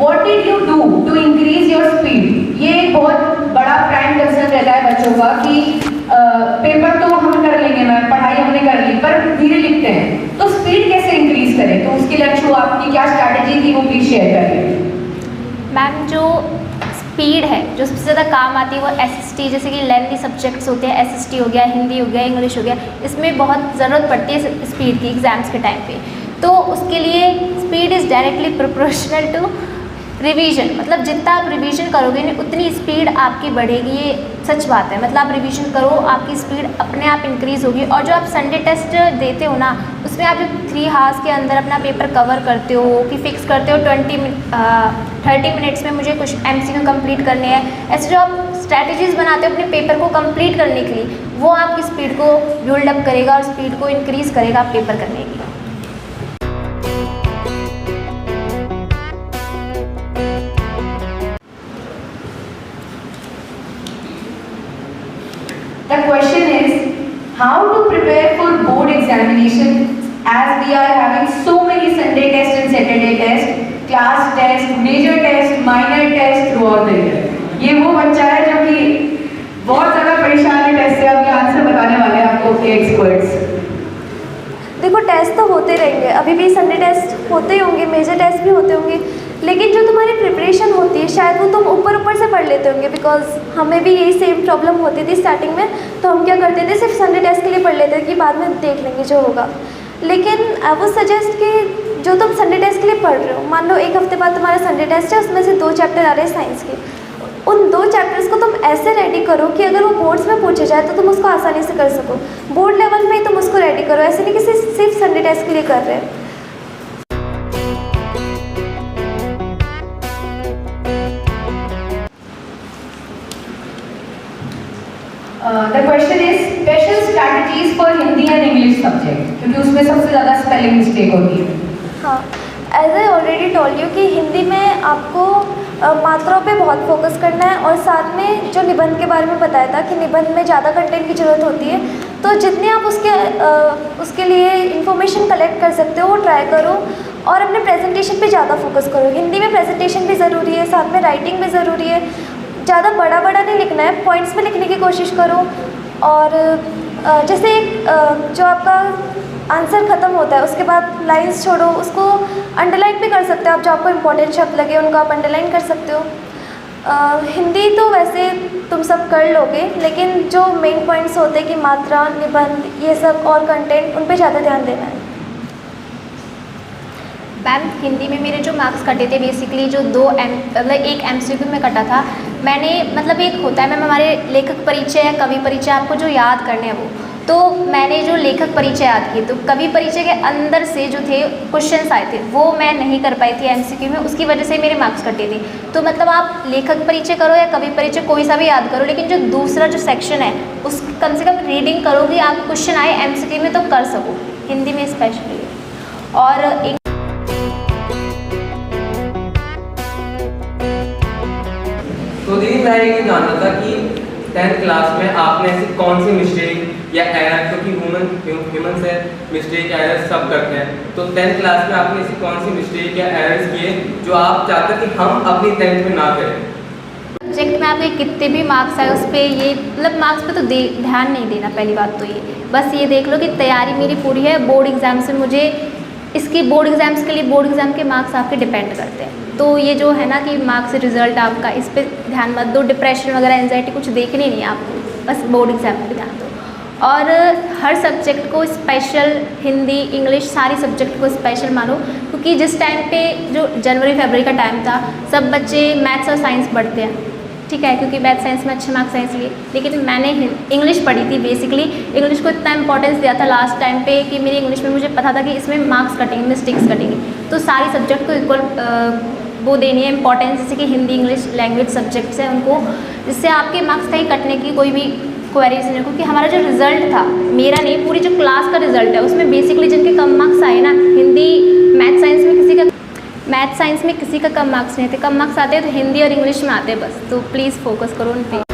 What did you do to increase your speed? ये एक बहुत बड़ा प्राइम कंसर्न रहता है बच्चों का कि पेपर तो हम कर लेंगे मैम, पढ़ाई हमने कर ली, पर धीरे लिखते हैं, तो स्पीड कैसे इंक्रीज करें? तो उसके लिए अच्छी आपकी क्या स्ट्रैटेजी थी वो प्लीज शेयर करिए। मैम जो स्पीड है जो सबसे ज़्यादा काम आती है वो एसएसटी, जैसे कि लेंथी सब्जेक्ट्स होते हैं, एसएसटी हो गया, हिंदी हो गया, इंग्लिश हो गया, इसमें बहुत ज़रूरत पड़ती है स्पीड की एग्ज़ाम्स के टाइम पे। तो उसके लिए speed is directly proportional to revision, मतलब जितना आप रिवीजन करोगे ना उतनी स्पीड आपकी बढ़ेगी, ये सच बात है। मतलब आप रिवीजन करो, आपकी स्पीड अपने आप इंक्रीज़ होगी। और जो आप संडे टेस्ट देते हो ना, उसमें आप जो 3 आवर्स के अंदर अपना पेपर कवर करते हो कि फिक्स करते हो 30 मिनट्स में मुझे कुछ MCQ कंप्लीट करने हैं, ऐसे जो आप स्ट्रैटेजीज़ बनाते हो अपने पेपर को कंप्लीट करने के लिए, वो आपकी स्पीड को बिल्डअप करेगा और स्पीड को इंक्रीज़ करेगा आप पेपर करने की। The question is, how to prepare for board examination as we are having so many Sunday tests and Saturday tests, class test, major test, minor test throughout the year. ये वो बच्चा है जो कि बहुत ज़्यादा परेशान है टेस्ट से। अभी आंसर बताने वाले हैं आपको के एक्सपर्ट्स। देखो टेस्ट तो होते रहेंगे, अभी भी संडे टेस्ट होते ही होंगे, मेजर टेस्ट भी होते होंगे, लेकिन जो तुम्हारी प्रिपरेशन होती है शायद वो तुम ऊपर ऊपर से पढ़ लेते होंगे। बिकॉज हमें भी यही सेम प्रॉब्लम होती थी स्टार्टिंग में, तो हम क्या करते थे सिर्फ संडे टेस्ट के लिए पढ़ लेते थे कि बाद में देख लेंगे जो होगा। लेकिन आई वुड सजेस्ट कि जो तुम संडे टेस्ट के लिए पढ़ रहे हो, मान लो एक हफ्ते बाद तुम्हारा संडे टेस्ट है, उसमें से 2 चैप्टर आ रहे हैं साइंस के, उन 2 चैप्टर्स को तुम ऐसे रेडी करो कि अगर वो बोर्ड्स में पूछे जाए तो तुम उसको आसानी से कर सको। बोर्ड लेवल में ही तुम उसको रेडी करो, ऐसे नहीं कि सिर्फ संडे टेस्ट के लिए कर रहे हैं। The question is special strategies for Hindi and English subject, क्योंकि उसमें सबसे ज़्यादा स्पेलिंग मिस्टेक होती है। हाँ, as I already told you कि हिंदी में आपको मात्राओं पे बहुत फोकस करना है, और साथ में जो निबंध के बारे में बताया था कि निबंध में ज़्यादा कंटेंट की ज़रूरत होती है, तो जितने आप उसके लिए इंफॉर्मेशन कलेक्ट कर सकते हो वो ट्राई करो, और अपने प्रेजेंटेशन पे ज़्यादा फोकस करो। हिंदी में प्रेजेंटेशन भी ज़रूरी है, साथ में राइटिंग भी ज़रूरी है। ज़्यादा बड़ा नहीं लिखना है, पॉइंट्स में लिखने की कोशिश करो। और जैसे जो आपका आंसर ख़त्म होता है उसके बाद लाइंस छोड़ो, उसको अंडरलाइन भी कर सकते हो आप, जो आपको इम्पोर्टेंट शब्द लगे उनको आप अंडरलाइन कर सकते हो। हिंदी तो वैसे तुम सब कर लोगे, लेकिन जो मेन पॉइंट्स होते हैं कि मात्रा, निबंध, ये सब और कंटेंट, उन पे ज़्यादा ध्यान देना है। मैम हिंदी में मेरे जो मार्क्स कटे थे बेसिकली जो मतलब एक MCQ में कटा था, मैंने मतलब एक होता है मैम हमारे लेखक परिचय या कवि परिचय, आपको जो याद करने हैं वो, तो मैंने जो लेखक परिचय याद किए, तो कवि परिचय के अंदर से जो थे क्वेश्चंस आए थे वो मैं नहीं कर पाई थी MCQ में, उसकी वजह से मेरे मार्क्स कटे थे। तो मतलब आप लेखक परिचय करो या कवि परिचय कोई सा भी याद करो, लेकिन जो दूसरा जो सेक्शन है उस कम से कम रीडिंग करो कि आप क्वेश्चन आए MCQ में तो कर सको, हिंदी में स्पेशली। और एक तो दीदी मैं ये जानना था कि 10th क्लास में आपने ऐसी कौन सी मिस्टेक या एरर, क्योंकि ह्यूमन से मिस्टेक एरर सब करते हैं, तो 10th क्लास में आपने ऐसी कौन सी मिस्टेक या एरर्स किए जो आप चाहते कि हम अपनी 10th में ना करें? सब्जेक्ट में आपके कितने भी मार्क्स आए उस पर ये मतलब मार्क्स पे तो ध्यान नहीं देना। पहली बात तो ये बस ये देख लो कि तैयारी मेरी पूरी है, बोर्ड एग्ज़ाम से मुझे इसकी बोर्ड एग्ज़ाम्स के लिए बोर्ड एग्ज़ाम के मार्क्स आपके डिपेंड करते हैं। तो ये जो है ना कि मार्क्स रिजल्ट आपका, इस पर ध्यान मत दो, डिप्रेशन वगैरह एंजाइटी कुछ देखनी नहीं है आपको, बस बोर्ड एग्ज़ाम पे ध्यान दो। और हर सब्जेक्ट को स्पेशल, हिंदी इंग्लिश सारी सब्जेक्ट को स्पेशल मानो, क्योंकि जिस टाइम पे जो जनवरी फरवरी का टाइम था सब बच्चे मैथ्स और साइंस पढ़ते हैं, ठीक है, क्योंकि मैथ साइंस में अच्छे मार्क्स साइंस लिए, लेकिन मैंने इंग्लिश पढ़ी थी। बेसिकली इंग्लिश को इतना इंपॉर्टेंस दिया था लास्ट टाइम पे कि मेरी इंग्लिश में मुझे पता था कि इसमें मार्क्स कटेंगे, मिस्टेक्स कटेंगे, तो सारी सब्जेक्ट को इक्वल वो देनी है इंपॉर्टेंस, जैसे कि हिंदी इंग्लिश लैंग्वेज सब्जेक्ट्स हैं उनको, जिससे आपके मार्क्स कहीं कटने की कोई भी क्वेरीज नहीं। क्योंकि हमारा जो रिजल्ट था, मेरा नहीं पूरी जो क्लास का रिजल्ट है, उसमें बेसिकली जिनके कम मार्क्स आए ना, हिंदी मैथ साइंस में किसी का कम मार्क्स नहीं थे, कम मार्क्स आते हैं तो हिंदी और इंग्लिश में आते हैं बस। तो प्लीज़ फोकस करो उन पे।